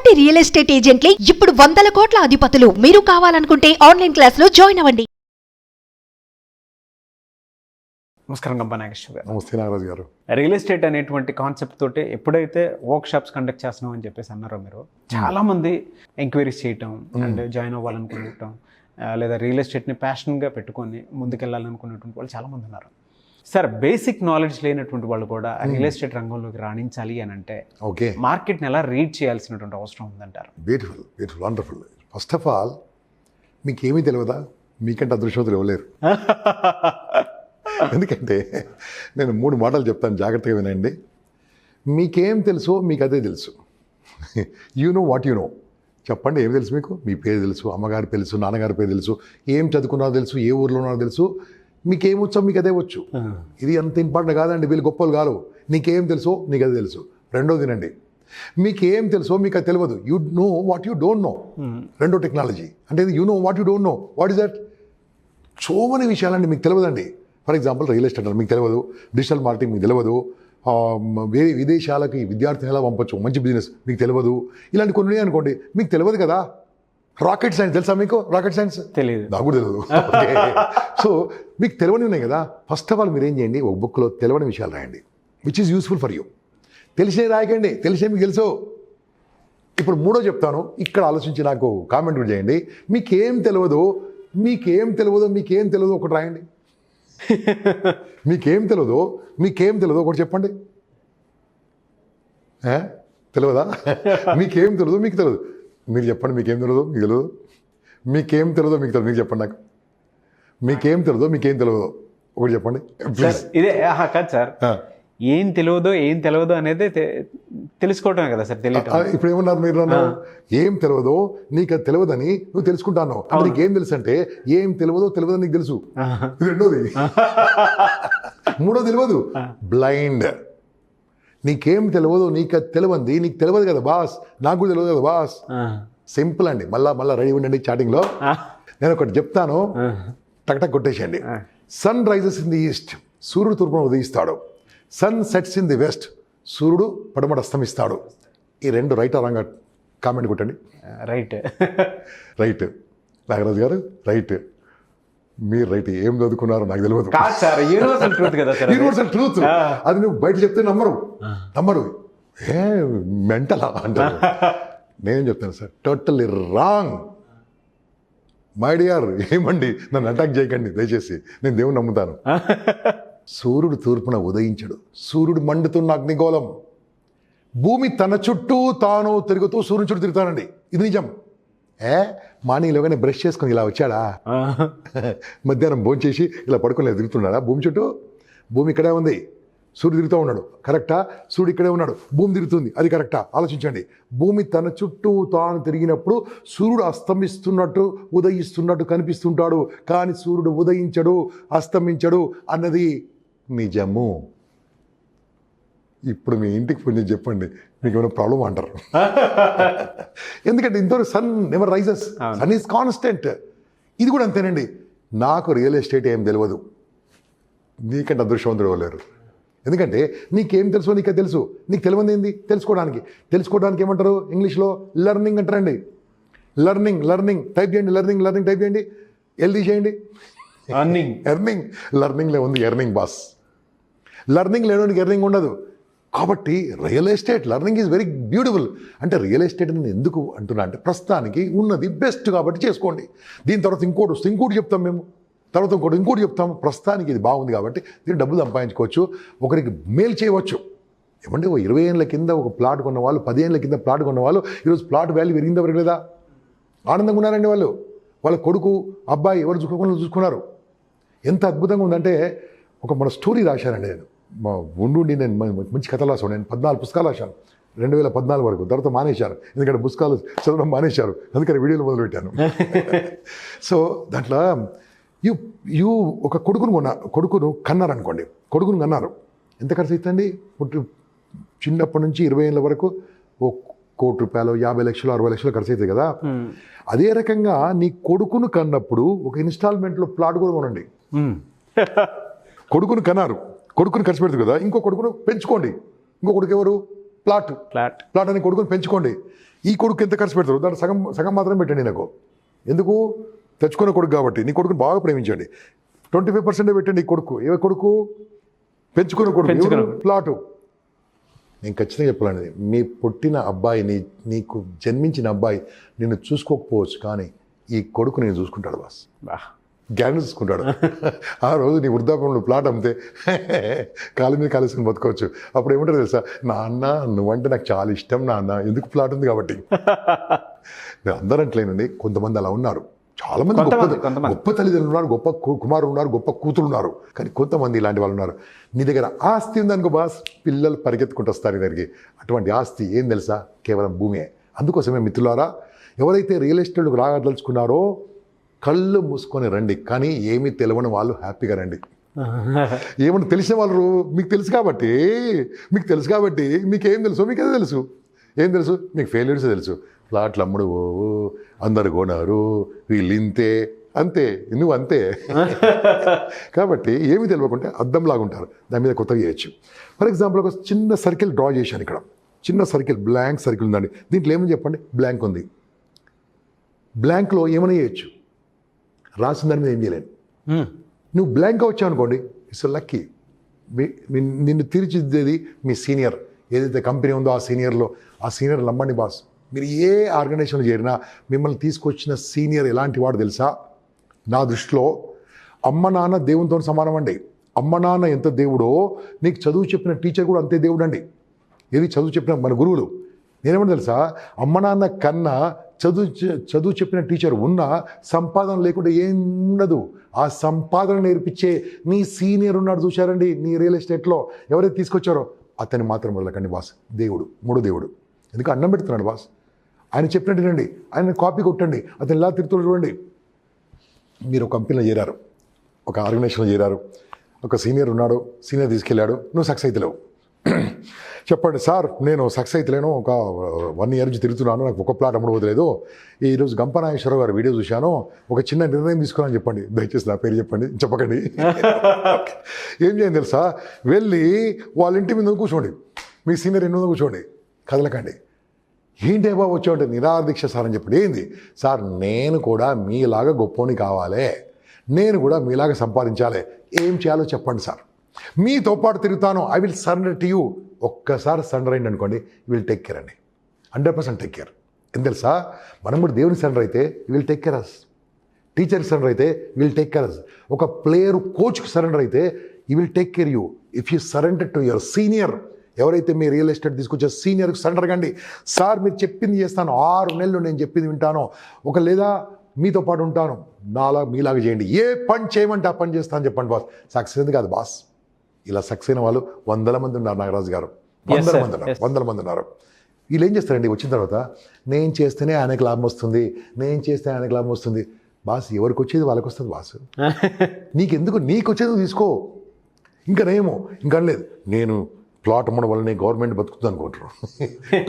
కోటి real estate ఏజెంట్లే ఇప్పుడు 100 కోట్ల అధిపతులు. మీరు కావాలనుకుంటే ఆన్లైన్ క్లాస్ లో జాయిన్ అవ్వండి. నమస్కారం గంప నాగేశ్వర గారు. నమస్తే నాగరాజు గారు. రియల్ ఎస్టేట్ అనేటువంటి కాన్సెప్ట్ తోటి ఎప్పుడైతే వర్క్ షాప్స్ కండక్ట్ చేస్తున్నాం అని చెప్పేసి అన్నారో మీరు, చాలా మంది ఎంక్వైరీస్ చేయటం అండ్ జాయిన్ అవ్వాలనుకుంటాం, లేదా రియల్ ఎస్టేట్ని ప్యాషన్గా పెట్టుకొని ముందుకెళ్ళాలనుకునేటువంటి వాళ్ళు చాలామంది ఉన్నారు. సార్, బేసిక్ నాలెడ్జ్ లేనటువంటి వాళ్ళు కూడా రియల్ ఎస్టేట్ రంగంలోకి రాణించాలి అని అంటే ఓకే, మార్కెట్ని ఎలా రీడ్ చేయాల్సినటువంటి అవసరం ఉందంటారు? Beautiful beautiful wonderful. First of all మీకేమీ తెలియదా? మీకంటే అదృష్టవంతులు ఇవ్వలేరు. ఎందుకంటే నేను 3 మాటలు చెప్తాను, జాగ్రత్తగా వినండి. మీకేం తెలుసో మీకు అదే తెలుసు. You know what you know. చెప్పండి, ఏం తెలుసు మీకు? మీ పేరు తెలుసు, అమ్మగారి పేరు తెలుసు, నాన్నగారి పేరు తెలుసు, ఏం చదువుకున్నారో తెలుసు, ఏ ఊర్లో ఉన్నారో తెలుసు. మీకేం వచ్చో మీకు అదే వచ్చు. ఇది అంత ఇంపార్టెంట్ కాదండి, వీళ్ళు గొప్పలు కాదు. నీకేం తెలుసో నీకు అదే తెలుసు. రెండోది వినండి, మీకేం తెలుసో మీకు అది తెలియదు. You know what you don't know. రెండో టెక్నాలజీ అంటే you know what you don't know. What is that? So many విషయాలండి మీకు తెలియదండి. ఫర్ ఎగ్జాంపుల్, రియల్ ఎస్టేట్ మీకు తెలియదు, డిజిటల్ మార్కెటింగ్ మీకు తెలియదు, వేరే విదేశాలకి విద్యార్థిని ఎలా పంపచ్చు, మంచి బిజినెస్ మీకు తెలియదు. ఇలాంటి కొన్ని అనుకోండి, మీకు తెలియదు కదా. రాకెట్ సైన్స్ తెలుసా మీకు? రాకెట్ సైన్స్ తెలియదు, నాకు కూడా తెలియదు. సో మీకు తెలియని ఉన్నాయి కదా. ఫస్ట్ ఆఫ్ ఆల్ మీరు ఏం చేయండి, ఒక బుక్లో తెలియని విషయాలు రాయండి, which is useful for you. తెలిసే రాయకండి, తెలిసే మీకు తెలుసు. ఇప్పుడు మూడో చెప్తాను, ఇక్కడ ఆలోచించి నాకు కామెంట్ కూడా చేయండి. మీకేం తెలియదు, మీకేం తెలియదు, మీకేం తెలియదు ఒకటి రాయండి. మీకేం తెలియదు, మీకేం తెలియదు ఒకటి చెప్పండి. తెలియదా? మీకేం తెలియదు, మీకు తెలియదు. మీరు చెప్పండి, మీకేం తెలియదు, మీకు తెలియదు. మీకేం తెలియదో మీకు తెలియదు, మీకు చెప్పండి. నాకు మీకేం తెలియదో, మీకేం తెలియదు ఒకటి చెప్పండి ప్లీజ్. ఇదే కాదు సార్, ఏం తెలియదో అనేది తెలుసుకోవటమే కదా సార్. తెలియదు. ఇప్పుడు ఏమన్నారు మీరు? ఏం తెలియదో నీకు అది తెలియదని నువ్వు తెలుసుకుంటాను. నీకు ఏం తెలుసు అంటే ఏం తెలియదని నీకు తెలుసు. రెండోది. మూడో తెలియదు, బ్లైండ్. నీకేం తెలియదు, నీకు అది తెలియంది, నీకు తెలియదు కదా బాస్, నాకు కూడా తెలియదు కదా బాస్. సింపుల్ అండి. మళ్ళా రెడీ ఉండండి. చాటింగ్లో నేను ఒకటి చెప్తాను, టక్ కొట్టేసేయండి. Sun rises in the east, సూర్యుడు తూర్పున ఉదయిస్తాడు. Sun sets in the west, సూర్యుడు పడమట అస్తమిస్తాడు. ఈ రెండు రైట్ ఆరంగా కామెంట్ కొట్టండి. రైట్ రైట్ నాగరాజు గారు, రైట్. మీరు రైట్. ఏం చదువుకున్నారో నాకు తెలియదు. యూనివర్సల్ ట్రూత్ కదా సార్. Universal truth. అది నువ్వు బయట చెప్తే నమ్మరు. ఏ మెంటలా అంటారు. నేనేం చెప్తాను sir, totally wrong. My dear, ఏమండి నన్ను అటాక్ చేయకండి దయచేసి, నేను దేవుని నమ్ముతాను. సూర్యుడు తూర్పున ఉదయించడు, సూర్యుడు మండుతున్న అగ్నిగోళం. భూమి తన చుట్టూ తాను తిరుగుతూ సూర్యుని చుట్టూ తిరుగుతానండి. ఇది నిజం. మార్నింగ్లోగానే బ్రష్ చేసుకుని ఇలా వచ్చాడా, మధ్యాహ్నం భోంచేసి ఇలా పడుకొని తిరుగుతున్నాడా భూమి చుట్టూ? భూమి ఇక్కడే ఉంది, సూర్యుడు తిరుగుతూ ఉన్నాడు, కరెక్టా? సూర్యుడు ఇక్కడే ఉన్నాడు, భూమి తిరుగుతుంది, అది కరెక్టా? ఆలోచించండి. భూమి తన చుట్టూ తాను తిరిగినప్పుడు సూర్యుడు అస్తమిస్తున్నట్టు ఉదయిస్తున్నట్టు కనిపిస్తుంటాడు, కానీ సూర్యుడు ఉదయించడు, అస్తమించడు అన్నది నిజము. ఇప్పుడు మీ ఇంటికి పోయి చెప్పండి, మీకు ఏమైనా ప్రాబ్లం అంటారు. ఎందుకంటే ఇంతవరకు sun never rises, sun is constant. ఇది కూడా అంతేనండి. నాకు రియల్ ఎస్టేట్ ఏం తెలియదు, నీకంటే అదృష్టవంతుడు ఇవ్వలేరు. ఎందుకంటే నీకేం తెలుసో నీకే తెలుసు. నీకు తెలియదు ఏంది తెలుసుకోవడానికి ఏమంటారు ఇంగ్లీష్లో? లెర్నింగ్ అంటారండి. లెర్నింగ్ టైప్ చేయండి. లెర్నింగ్ టైప్ చేయండి. తీసేయండి. లెర్నింగ్లో ఉంది ఎర్నింగ్ బాస్. లెర్నింగ్ లేనోనికి ఎర్నింగ్ ఉండదు. కాబట్టి real estate learning is very beautiful. అంటే రియల్ ఎస్టేట్ నేను ఎందుకు అంటున్నా అంటే, ప్రస్తుతానికి ఉన్నది బెస్ట్ కాబట్టి చేసుకోండి. దీని తర్వాత ఇంకోటి చెప్తాం మేము, తర్వాత ఇంకోటి చెప్తాము. ప్రస్తుతానికి ఇది బాగుంది కాబట్టి దీన్ని డబ్బులు సంపాదించుకోవచ్చు, ఒకరికి మేలు చేయవచ్చు. ఏమంటే 20 ఏళ్ళ కింద ఒక ప్లాట్ కొన్న వాళ్ళు, 10 ఏళ్ళ కింద ప్లాట్ కొన్న వాళ్ళు ఈరోజు ప్లాట్ వాల్యూ పెరిగిందా పెరగలేదా? ఆనందంగా ఉన్నారండి వాళ్ళు. వాళ్ళ కొడుకు అబ్బాయి ఎవరు చూసుకున్నారు. ఎంత అద్భుతంగా ఉందంటే, మన స్టోరీ రాశానండి నేను. ఉండి నేను మంచి కథలు రాసాను. నేను 14 పుస్తకాలు రాశాను 2014 వరకు. తర్వాత మానేశాను, ఎందుకంటే పుస్తకాలు చదవడం మానేశారు, అందుకని వీడియోలు మొదలుపెట్టాను. సో దాంట్లో ఒక కొడుకును కన్నారనుకోండి. కొడుకును కన్నారు, ఎంత ఖర్చు అవుతుంది? చిన్నప్పటి నుంచి 20 ఏళ్ళ వరకు ₹1 కోటి, 50 లక్షలు, 60 లక్షలు ఖర్చు అవుతుంది కదా. అదే రకంగా నీ కొడుకును కన్నప్పుడు ఒక ఇన్స్టాల్మెంట్లో ప్లాట్ కూడా కొనండి. కొడుకును కన్నారు, కొడుకుని ఖర్చు పెడుతుంది కదా, ఇంకో కొడుకును పెంచుకోండి. ఇంకో కొడుకు ఎవరు? ప్లాట్ అని కొడుకుని పెంచుకోండి. ఈ కొడుకు ఎంత ఖర్చు పెడతారు దాంట్లో సగం సగం మాత్రం పెట్టండి నాకు. ఎందుకు? తెచ్చుకున్న కొడుకు కాబట్టి. నీ కొడుకుని బాగా ప్రేమించండి. 25% పెట్టండి. ఈ కొడుకు ఏ కొడుకు? పెంచుకున్న కొడుకు. ప్లాటు. నేను ఖచ్చితంగా చెప్పాలండి, మీ పుట్టిన అబ్బాయి నీకు జన్మించిన అబ్బాయి నిన్ను చూసుకోకపోవచ్చు, కానీ ఈ కొడుకు నేను చూసుకుంటాడు బాస్. గ్యారెంటీ చూసుకుంటాడు. ఆ రోజు నీ వృద్ధాప్యంలో ప్లాట్ అమ్మితే కాలు మీద కాలేసుకుని బతుకోవచ్చు. అప్పుడు ఏమంటారు తెలుసా? నాన్న నువ్వంటే నాకు చాలా ఇష్టం నాన్న, ఎందుకు ప్లాట్ ఉంది కాబట్టి. నేను అందరూ అంటలేనండి, కొంతమంది అలా ఉన్నారు. చాలా మంది గొప్ప తల్లిదండ్రులు ఉన్నారు, గొప్ప కుమారులు ఉన్నారు, గొప్ప కూతురు ఉన్నారు. కానీ కొంతమంది ఇలాంటి వాళ్ళు ఉన్నారు. నీ దగ్గర ఆస్తి ఉందనుకో బాస్, పిల్లలు పరిగెత్తుకుంటూ వస్తారు దగ్గరికి. అటువంటి ఆస్తి ఏం తెలుసా? కేవలం భూమే. అందుకోసమే మిత్రులారా, ఎవరైతే రియల్ ఎస్టేట్కి రాగదలుచుకున్నారో కళ్ళు మూసుకొని రండి, కానీ ఏమీ తెలియని వాళ్ళు హ్యాపీగా రండి. ఏమన్నా తెలిసిన వాళ్ళు మీకు తెలుసు కాబట్టి మీకేం తెలుసు? మీకు అదే తెలుసు. ఏం తెలుసు? మీకు ఫెయిల్యూర్స్ తెలుసు. ప్లాట్లు అమ్ముడు అందరు కొన్నారు, వీళ్ళు ఇంతే, అంతే, నువ్వు అంతే. కాబట్టి ఏమీ తెలియకుంటే అద్దంలాగా ఉంటారు, దాని మీద కొత్తగా చేయొచ్చు. ఫర్ ఎగ్జాంపుల్ ఒక చిన్న సర్కిల్ డ్రా చేశాను. ఇక్కడ చిన్న సర్కిల్, బ్లాంక్ సర్కిల్ ఉందండి. దీంట్లో ఏమని చెప్పండి? బ్లాంక్ ఉంది. బ్లాంక్లో ఏమైనా చేయొచ్చు, రాసిన దాని మీద ఏం చేయలేను. నువ్వు బ్లాంక్గా వచ్చావు అనుకోండి, ఇట్స్ లక్కీ. నిన్ను తీర్చిదిద్దేది మీ సీనియర్. ఏదైతే కంపెనీ ఉందో ఆ సీనియర్ నమ్మండి బాస్. మీరు ఏ ఆర్గనైజేషన్లో చేరినా మిమ్మల్ని తీసుకొచ్చిన సీనియర్ ఎలాంటి వాడు తెలుసా? నా దృష్టిలో అమ్మ నాన్న దేవునితో సమానం అండి. అమ్మ నాన్న ఎంత దేవుడో నీకు చదువు చెప్పిన టీచర్ కూడా అంతే దేవుడు అండి. ఏది చదువు చెప్పిన మన గురువులు. నేనేమన్నా తెలుసా? అమ్మ నాన్న కన్నా చదువు చెప్పిన టీచర్ ఉన్నా సంపాదన లేకుండా ఏం ఉండదు. ఆ సంపాదన నేర్పించే నీ సీనియర్ ఉన్నాడు చూశారండి నీ రియల్ ఎస్టేట్లో, ఎవరైతే తీసుకొచ్చారో అతన్ని మాత్రం వదలకండి బాస్. దేవుడు, మూడో దేవుడు. ఎందుకు అన్నం పెడుతున్నాడు బాస్. ఆయన చెప్పినట్టు వినండి, ఆయన కాపీ కొట్టండి, అతను ఇలా తిరుగుతూ చూడండి. మీరు ఒక కంపెనీలో చేరారు, ఒక ఆర్గనైజేషన్లో చేరారు, ఒక సీనియర్ ఉన్నాడు, సీనియర్ తీసుకెళ్ళాడు, నువ్వు సక్సెస్ అవుతలేవు. చెప్పండి సార్, నేను సక్సెస్ అవుతలేను, ఒక 1 year నుంచి తిరుగుతున్నాను, నాకు ఒక ప్లాట్ అమ్ముడు వదలేదు. ఈరోజు గంపనాగేశ్వరరావు గారు వీడియో చూశాను, ఒక చిన్న నిర్ణయం తీసుకున్నాను చెప్పండి. దయచేసి నా పేరు చెప్పండి, చెప్పకండి. ఏం చేయండి తెలుసా? వెళ్ళి వాళ్ళ ఇంటి మీద కూర్చోండి, మీ సీనియర్ ఇంటి మీద కూర్చోండి, కదలకండి. ఏంటి బాబు వచ్చావంటే నిరాదీక్ష సార్ అని చెప్పండి. ఏంది సార్? నేను కూడా మీలాగా గొప్పని కావాలి, నేను కూడా మీలాగా సంపాదించాలి, ఏం చేయాలో చెప్పండి సార్, మీతో పాటు తిరుగుతాను, I will surrender to you. ఒక్కసారి సరెండర్ అయింది అనుకోండి, విల్ టేక్ కేర్ అండి, 100% టేక్ కేర్. ఏం తెలుసా? మనం కూడా దేవుని సరెండర్ అయితే విల్ టేక్ కేర్ అస్. టీచర్కి సరెండర్ అయితే విల్ టేక్ కేర్ అస్. ఒక ప్లేయర్ కోచ్కి సరెండర్ అయితే ఈ will take care you if you surrender to your senior. ఎవరైతే మీ రియల్ ఎస్టేట్ తీసుకొచ్చే సీనియర్కి సరెండర్ కండి. సార్ మీరు చెప్పింది చేస్తాను, 6 నెలలు నేను చెప్పింది వింటాను, లేదా మీతో పాటు ఉంటాను, మీలాగా చేయండి, ఏ పని చేయమంటే ఆ పని చేస్తాను చెప్పండి బాస్. సక్సెస్ అయింది కాదు బాస్. ఇలా సక్సెస్ అయిన వాళ్ళు 100 మంది ఉన్నారు నాగరాజు గారు, 100 మంది ఉన్నారు. వీళ్ళు ఏం చేస్తారండి? వచ్చిన తర్వాత నేను చేస్తేనే ఆయనకు లాభం వస్తుంది, నేను చేస్తే ఆయనకు లాభం వస్తుంది. బాస్ ఎవరికి వచ్చేది వాళ్ళకి వస్తుంది బాస్. నీకెందుకు? నీకు వచ్చేది తీసుకో. ఇంకా ఇంకా లేదు నేను ప్లాట్ అమ్మడం వల్ల నేను గవర్నమెంట్ బతుకుతుంది అనుకుంటారు,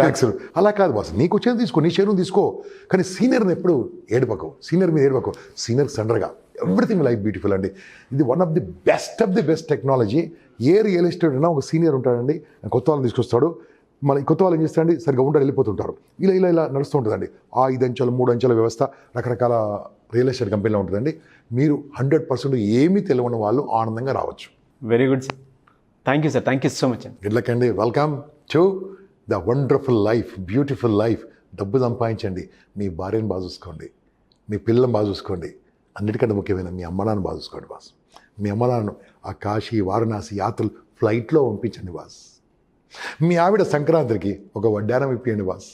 ట్యాక్సులు. అలా కాదు బాస్, నీకు వచ్చేది తీసుకో, నీ షేర్ను తీసుకో. కానీ సీనియర్ని ఎప్పుడు ఏడపకు, సీనియర్ మీద ఏడపకు, సీనియర్ సండర్గా. ఎవ్రీథింగ్ లైఫ్ బ్యూటిఫుల్ అండి. ఇది one of the best technology. A real estate అయినా ఒక సీనియర్ ఉంటాడండి, కొత్త వాళ్ళని తీసుకొస్తాడు. మన కొత్త వాళ్ళు ఏం చేస్తారండి, సరిగ్గా వెళ్ళిపోతుంటారు. ఇలా నడుస్తూ ఉంటుందండి. 5 అంచెల 3 అంచెల వ్యవస్థ రకరకాల రియల్ ఎస్టేట్ కంపెనీలో ఉంటుందండి. మీరు 100% ఏమీ తెలియని వాళ్ళు ఆనందంగా రావచ్చు. Very good sir, thank you sir, thank you so much అండి. గుడ్ లక్ అండి. Welcome to the wonderful life, beautiful life. డబ్బు సంపాదించండి, మీ భార్యను బాగా చూసుకోండి, మీ పిల్లలను బాగా చూసుకోండి, అన్నిటికంటే ముఖ్యమైన మీ అమ్మ నాన్న బాగా చూసుకోండి బాస్. మీ అమ్మ నాన్నను ఆ కాశీ వారణాసి యాత్రలు ఫ్లైట్లో పంపించండి బాస్. మీ ఆవిడ సంక్రాంతికి ఒక వడ్డానం ఇప్పియండి బాస్.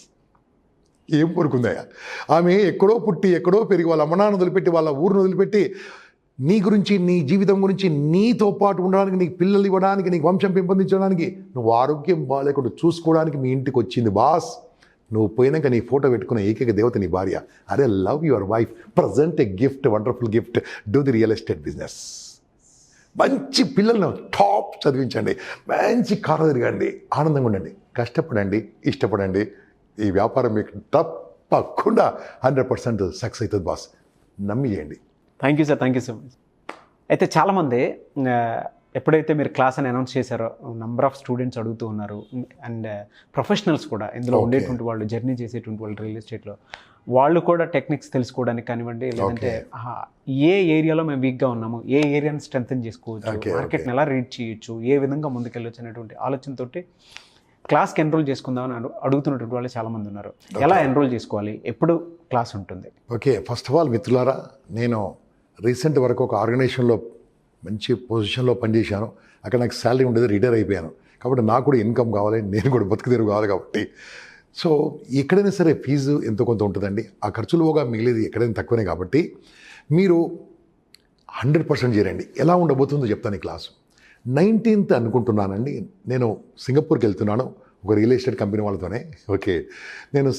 ఏం పొరుకుందయ్యా? ఆమె ఎక్కడో పుట్టి ఎక్కడో పెరిగి వాళ్ళ అమ్మ నాన్న వదిలిపెట్టి వాళ్ళ ఊరిని వదిలిపెట్టి నీ గురించి, నీ జీవితం గురించి, నీతో పాటు ఉండడానికి, నీకు పిల్లలు ఇవ్వడానికి, నీకు వంశం పెంపొందించడానికి, నువ్వు ఆరోగ్యం బాగాలేకుండా చూసుకోవడానికి మీ ఇంటికి వచ్చింది బాస్. నువ్వు పోయినాక నీ ఫోటో పెట్టుకున్న ఏకైక దేవత నీ భార్య. అరే love your wife, present A gift, wonderful gift, do the real estate business. మంచి పిల్లలను టాప్ చదివించండి, మంచి కారు తిరగండి, ఆనందంగా ఉండండి, కష్టపడండి, ఇష్టపడండి. ఈ వ్యాపారం మీకు తప్పకుండా 100% సక్సెస్ అవుతుంది బాస్. నమ్మి చేయండి. Thank you sir, thank you so much. అయితే చాలామంది ఎప్పుడైతే మీరు క్లాస్ అని అనౌన్స్ చేశారో నంబర్ ఆఫ్ స్టూడెంట్స్ అడుగుతూ ఉన్నారు అండ్ ప్రొఫెషనల్స్ కూడా ఇందులో ఉండేటువంటి వాళ్ళు జర్నీ చేసేటువంటి వాళ్ళు రియల్ ఎస్టేట్లో వాళ్ళు కూడా టెక్నిక్స్ తెలుసుకోవడానికి కానివ్వండి, లేదంటే ఏ ఏరియాలో మేము వీక్గా ఉన్నాము, ఏ ఏరియాని స్ట్రెంథెన్ చేసుకోవచ్చు, మార్కెట్ని ఎలా రీడ్ చేయొచ్చు, ఏ విధంగా ముందుకెళ్ళొచ్చు అనేటువంటి ఆలోచనతోటి క్లాస్కి ఎన్రోల్ చేసుకుందామని అడుగుతున్నటువంటి వాళ్ళు చాలామంది ఉన్నారు. ఎలా ఎన్రోల్ చేసుకోవాలి, ఎప్పుడు క్లాస్ ఉంటుంది? ఓకే, ఫస్ట్ ఆఫ్ ఆల్ మిత్రులారా, నేను రీసెంట్ వరకు ఒక ఆర్గనైజేషన్లో మంచి పొజిషన్లో పనిచేశాను. అక్కడ నాకు శాలరీ ఉండేది, రిటైర్ అయిపోయాను. కాబట్టి నాకు కూడా ఇన్కమ్ కావాలి, నేను కూడా బతుకుదేరు కావాలి. కాబట్టి సో ఎక్కడైనా సరే ఫీజు ఎంతో కొంత ఉంటుందండి. ఆ ఖర్చులుగా మిగిలేది ఎక్కడైనా తక్కువనే. కాబట్టి మీరు 100% చేయండి. ఎలా ఉండబోతుందో చెప్తాను ఈ క్లాసు. 19th అనుకుంటున్నానండి, నేను సింగపూర్కి వెళ్తున్నాను ఒక రియల్ ఎస్టేట్ కంపెనీ వాళ్ళతోనే. ఓకే, నేను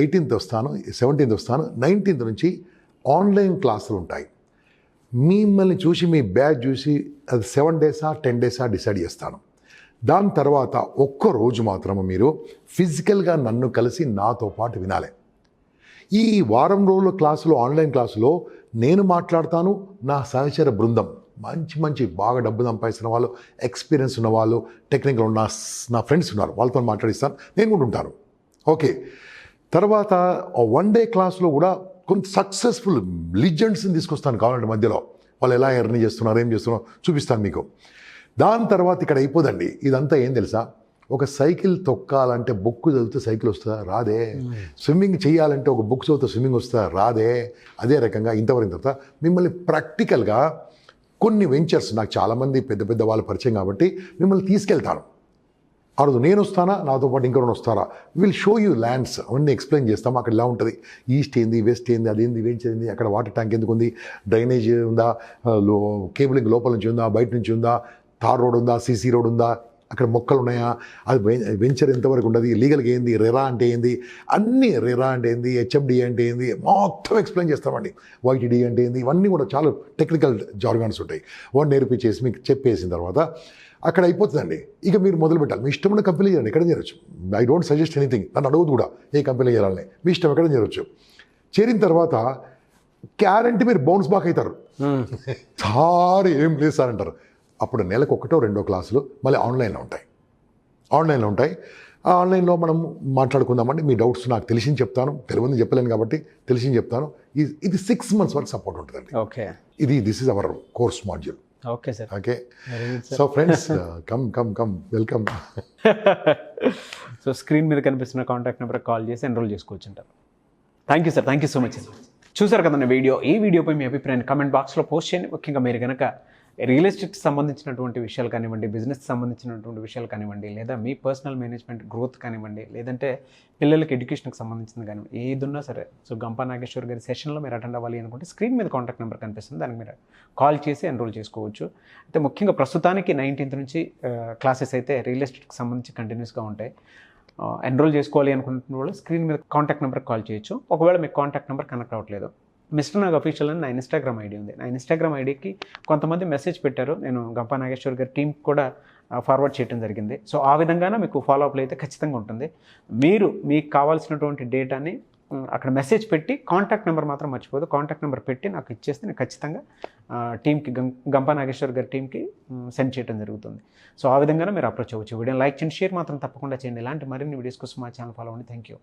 18th వస్తాను, 17th వస్తాను. 19th నుంచి ఆన్లైన్ క్లాసులు ఉంటాయి. మిమ్మల్ని చూసి, మీ బ్యాచ్ చూసి అది 7 days 10 days డిసైడ్ చేస్తాను. దాని తర్వాత ఒక్కరోజు మాత్రమే మీరు ఫిజికల్గా నన్ను కలిసి నాతో పాటు వినాలి. ఈ వారం రోజుల క్లాసులో, ఆన్లైన్ క్లాసులో నేను మాట్లాడతాను, నా సహచర బృందం మంచి మంచి బాగా డబ్బు సంపాదిస్తున్న వాళ్ళు, ఎక్స్పీరియన్స్ ఉన్న వాళ్ళు, టెక్నికల్ నా ఫ్రెండ్స్ ఉన్నారు, వాళ్ళతో మాట్లాడిస్తాను, నేను కూడా ఉంటాను. ఓకే, తర్వాత 1 day క్లాస్లో కూడా కొంత సక్సెస్ఫుల్ లిజెండ్స్ని తీసుకొస్తాను. కావాలంటే మధ్యలో వాళ్ళు ఎలా ఎర్న్ చేస్తున్నారు, ఏం చేస్తున్నారో చూపిస్తాను మీకు. దాని తర్వాత ఇక్కడ అయిపోదండి. ఇదంతా ఏం తెలుసా, ఒక సైకిల్ తొక్కాలంటే బుక్ చదివితే సైకిల్ వస్తుందా? రాదే. స్విమ్మింగ్ చేయాలంటే ఒక బుక్ చదివితే స్విమ్మింగ్ వస్తుందా? రాదే. అదే రకంగా ఇంతవరకు తర్వాత మిమ్మల్ని ప్రాక్టికల్గా కొన్ని వెంచర్స్, నాకు చాలామంది పెద్ద పెద్ద వాళ్ళు పరిచయం కాబట్టి మిమ్మల్ని తీసుకెళ్తాను. ఆ రోజు నేను వస్తానా, నాతో పాటు ఇంకొకరు వస్తారా, విల్ షో యూ ల్యాండ్స్, అవన్నీ ఎక్స్ప్లెయిన్ చేస్తాము. అక్కడ ఎలా ఉంటుంది, ఈస్ట్ ఏంది, వెస్ట్ ఏంది, అదేంది, వెంచర్ ఏంది, అక్కడ వాటర్ ట్యాంక్ ఎందుకు ఉంది, డ్రైనేజ్ ఉందా, కేబులింగ్ లోపల నుంచి ఉందా, బయట నుంచి ఉందా, తార్ రోడ్ ఉందా, సీసీ రోడ్ ఉందా, అక్కడ మొక్కలు ఉన్నాయా, అది వెంచర్ ఎంతవరకు ఉండదు, లీగల్గా ఏంది, రెరా అంటే ఏంది, అన్నీ రెరా అంటే ఏంది, హెచ్ఎఫ్డి అంటే ఏంది, మొత్తం ఎక్స్ప్లెయిన్ చేస్తామండి. వైటీడీ అంటే ఏంది, ఇవన్నీ కూడా చాలా టెక్నికల్ జార్గాన్స్ ఉంటాయి. వాడు నేర్పించేసి మీకు చెప్పేసిన తర్వాత అక్కడ అయిపోతుందండి. ఇక మీరు మొదలు పెట్టాలి. మీ ఇష్టమైన కంపెనీ చేయండి, ఎక్కడ చేరొచ్చు. ఐ డోంట్ సజెస్ట్ ఎనీథింగ్, నన్ను అడగదు కూడా ఏ కంపెనీ చేయాలని, మీ ఇష్టం, ఎక్కడ చేరొచ్చు. చేరిన తర్వాత గ్యారంటీ మీరు బౌన్స్ బాక్ అవుతారు. సార్ ఏం లేదు సార్ అంటారు. అప్పుడు నెలకు 1 or 2 క్లాసులు మళ్ళీ ఆన్లైన్లో ఉంటాయి. ఆ ఆన్లైన్లో మనం మాట్లాడుకుందామండి. మీ డౌట్స్ నాకు తెలిసింది చెప్తాను, తెలియని చెప్పలేను కాబట్టి తెలిసింది చెప్తాను. ఇది 6 months వరకు సపోర్ట్ ఉంటుందండి. Okay, this is our course module. Okay sir. Okay, so friends, come welcome. So screen మీద కనిపిస్తున్న కాంటాక్ట్ నెంబర్కి కాల్ చేసి ఎన్రోల్ చేసుకోవచ్చు అంటారు. Thank you sir, thank you so much. చూసారు కదండి వీడియో. ఈ వీడియోపై మీ అభిప్రాయాన్ని కామెంట్ బాక్స్లో పోస్ట్ చేయండి. ముఖ్యంగా మీరు కనుక రియల్ ఎస్టేట్కి సంబంధించినటువంటి విషయాలు కానివ్వండి, బిజినెస్కి సంబంధించినటువంటి విషయాలు కానివ్వండి, లేదా మీ పర్సనల్ మేనేజ్మెంట్ గ్రోత్ కానివ్వండి, లేదంటే పిల్లలకి ఎడ్యుకేషన్కి సంబంధించింది కానివ్వండి, ఏదున్నా సరే. సో గంపా నాగేశ్వర్ గారి సెషన్లో మీరు అటెండ్ అవ్వాలి అనుకుంటే స్క్రీన్ మీద కాంటాక్ట్ నెంబర్ కనిపిస్తుంది, దానికి మీరు కాల్ చేసి ఎన్రోల్ చేసుకోవచ్చు. అయితే ముఖ్యంగా ప్రస్తుతానికి 19th నుంచి క్లాసెస్ అయితే రియల్ ఎస్టేట్కి సంబంధించి కంటిన్యూస్గా ఉంటాయి. ఎన్రోల్ చేసుకోవాలి అనుకుంటున్న వాళ్ళు స్క్రీన్ మీద కాంటాక్ట్ నెంబర్కి కాల్ చేయొచ్చు. ఒకవేళ మీకు కాంటాక్ట్ నెంబర్ కనెక్ట్ అవ్వట్లేదు, మిస్టర్ నాగ్ అఫీషియల్ అని నా ఇన్స్టాగ్రామ్ ఐడి ఉంది. నా ఇన్స్టాగ్రామ్ ఐడికి కొంతమంది మెసేజ్ పెట్టారు, నేను గంపా నాగేశ్వర్ గారి టీంకి కూడా ఫార్వర్డ్ చేయడం జరిగింది. సో ఆ విధంగానే మీకు ఫాలోఅప్లు అయితే ఖచ్చితంగా ఉంటుంది. మీరు మీకు కావాల్సినటువంటి డేటాని అక్కడ మెసేజ్ పెట్టి, కాంటాక్ట్ నెంబర్ మాత్రం మర్చిపోదు, కాంటాక్ట్ నెంబర్ పెట్టి నాకు ఇచ్చేస్తే నేను ఖచ్చితంగా టీంకి, గంపా నాగేశ్వర్ గారి టీంకి సెండ్ చేయడం జరుగుతుంది. సో ఆ విధంగానే మీరు అప్రోచ్ అవ్వచ్చు. వీడియోని లైక్ చేయండి, షేర్ మాత్రం తప్పకుండా చేయండి. ఇలాంటి మరిన్ని వీడియోస్ కోసం మా ఛానల్ ఫాలో అవ్వండి. Thank you.